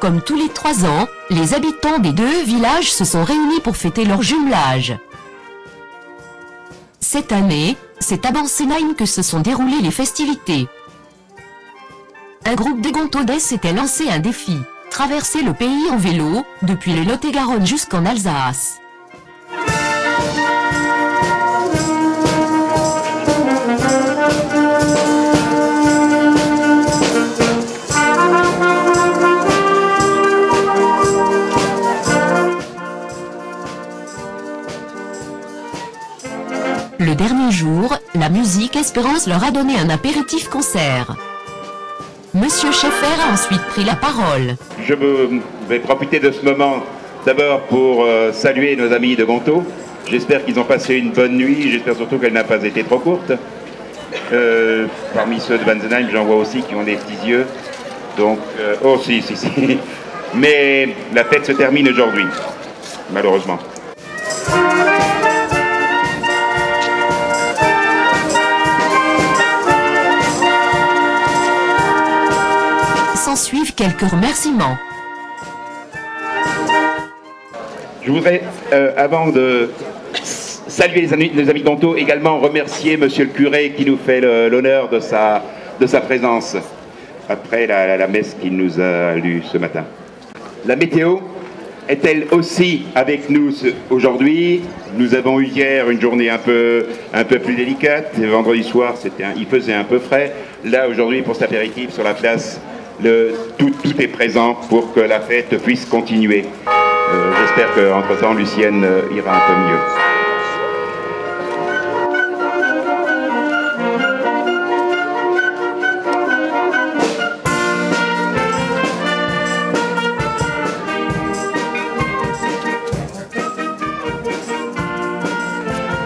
Comme tous les 3 ans, les habitants des 2 villages se sont réunis pour fêter leur jumelage. Cette année, c'est à Bensenheim que se sont déroulées les festivités. Un groupe de Gontodais s'était lancé un défi, traverser le pays en vélo, depuis le Lot-et-Garonne jusqu'en Alsace. Le dernier jour, la musique Espérance leur a donné un apéritif concert. Monsieur Schaeffer a ensuite pris la parole. Je vais profiter de ce moment d'abord pour saluer nos amis de Gontaud. J'espère qu'ils ont passé une bonne nuit, j'espère surtout qu'elle n'a pas été trop courte. Parmi ceux de Bensenheim, j'en vois aussi qui ont des petits yeux. Donc, oh si. Mais la fête se termine aujourd'hui, malheureusement. S'ensuivent quelques remerciements. Je voudrais, avant de saluer les amis de Gontaud, également remercier monsieur le curé qui nous fait l'honneur de sa présence après la messe qu'il nous a lue ce matin. La météo est-elle aussi avec nous aujourd'hui? Nous avons eu hier une journée un peu plus délicate. Vendredi soir, il faisait un peu frais. Là, aujourd'hui, pour cet apéritif sur la place, tout est présent pour que la fête puisse continuer. J'espère qu'entre-temps, Lucienne ira un peu mieux.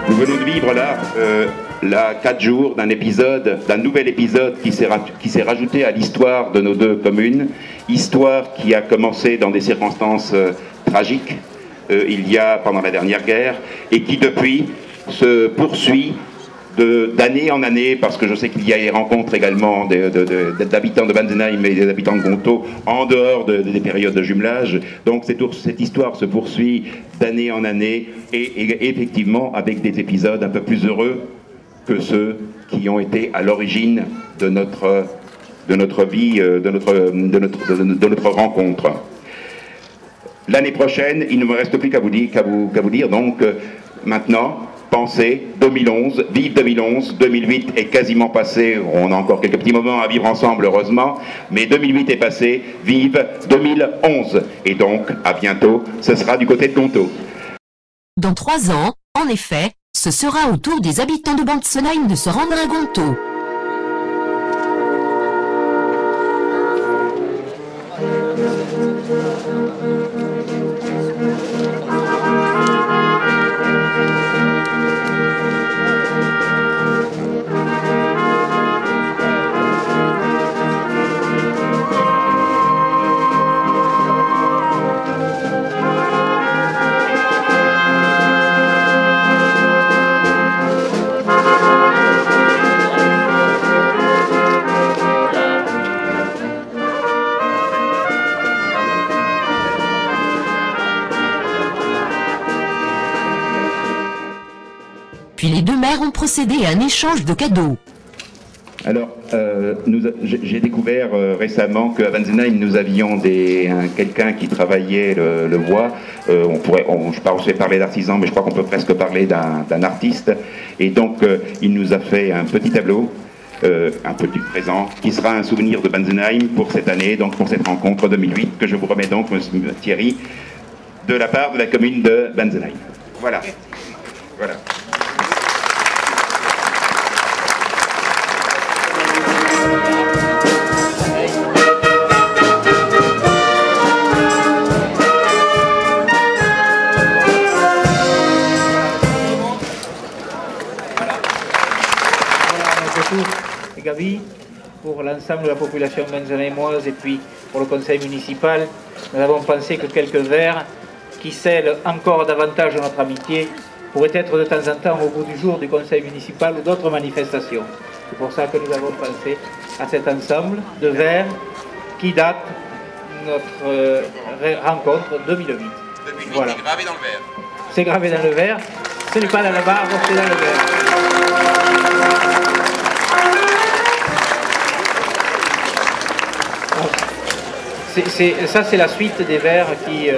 Nous venons de vivre là 4 jours d'un nouvel épisode qui s'est rajouté à l'histoire de nos 2 communes, histoire qui a commencé dans des circonstances tragiques pendant la dernière guerre et qui depuis se poursuit d'année en année, parce que je sais qu'il y a des rencontres également d'habitants de Bensenheim et des habitants de Gontaud en dehors des périodes de jumelage. Donc cette histoire se poursuit d'année en année et effectivement avec des épisodes un peu plus heureux que ceux qui ont été à l'origine de notre vie, de notre rencontre. L'année prochaine, il ne me reste plus qu'à vous dire donc maintenant, pensez 2011, vive 2011, 2008 est quasiment passé, on a encore quelques petits moments à vivre ensemble heureusement, mais 2008 est passé, vive 2011, et donc à bientôt, ce sera du côté de Gontaud. Dans 3 ans, en effet, ce sera au tour des habitants de Bensenheim de se rendre à Gontaud. Puis les 2 maires ont procédé à un échange de cadeaux. Alors, j'ai découvert récemment qu'à Bensenheim, nous avions quelqu'un qui travaillait le bois. Je pensais parler d'artisan, mais je crois qu'on peut presque parler d'un artiste. Et donc, il nous a fait un petit tableau, un petit présent, qui sera un souvenir de Bensenheim pour cette année, donc pour cette rencontre 2008, que je vous remets donc, monsieur Thierry, de la part de la commune de Bensenheim. Voilà. Voilà. vis-à-vis pour l'ensemble de la population menzenémoise et puis pour le conseil municipal. Nous avons pensé que quelques vers qui scellent encore davantage notre amitié pourraient être de temps en temps au bout du jour du conseil municipal ou d'autres manifestations. C'est pour ça que nous avons pensé à cet ensemble de vers qui date notre rencontre 2008. Depuis voilà. C'est gravé dans le verre. C'est gravé dans le verre. Ce n'est pas dans la barre, c'est dans le verre. Ça, c'est la suite des vers qui...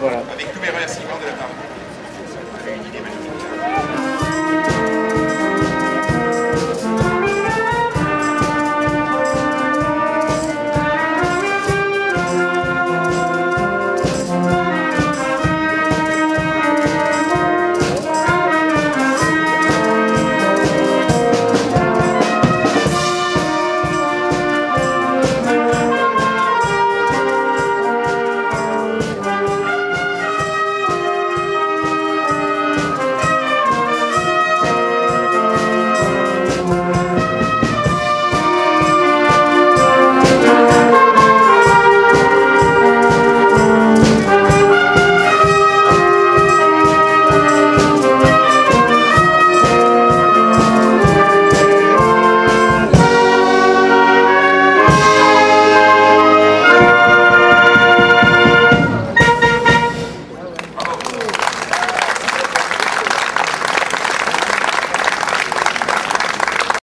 voilà. Avec tous mes remerciements de la part.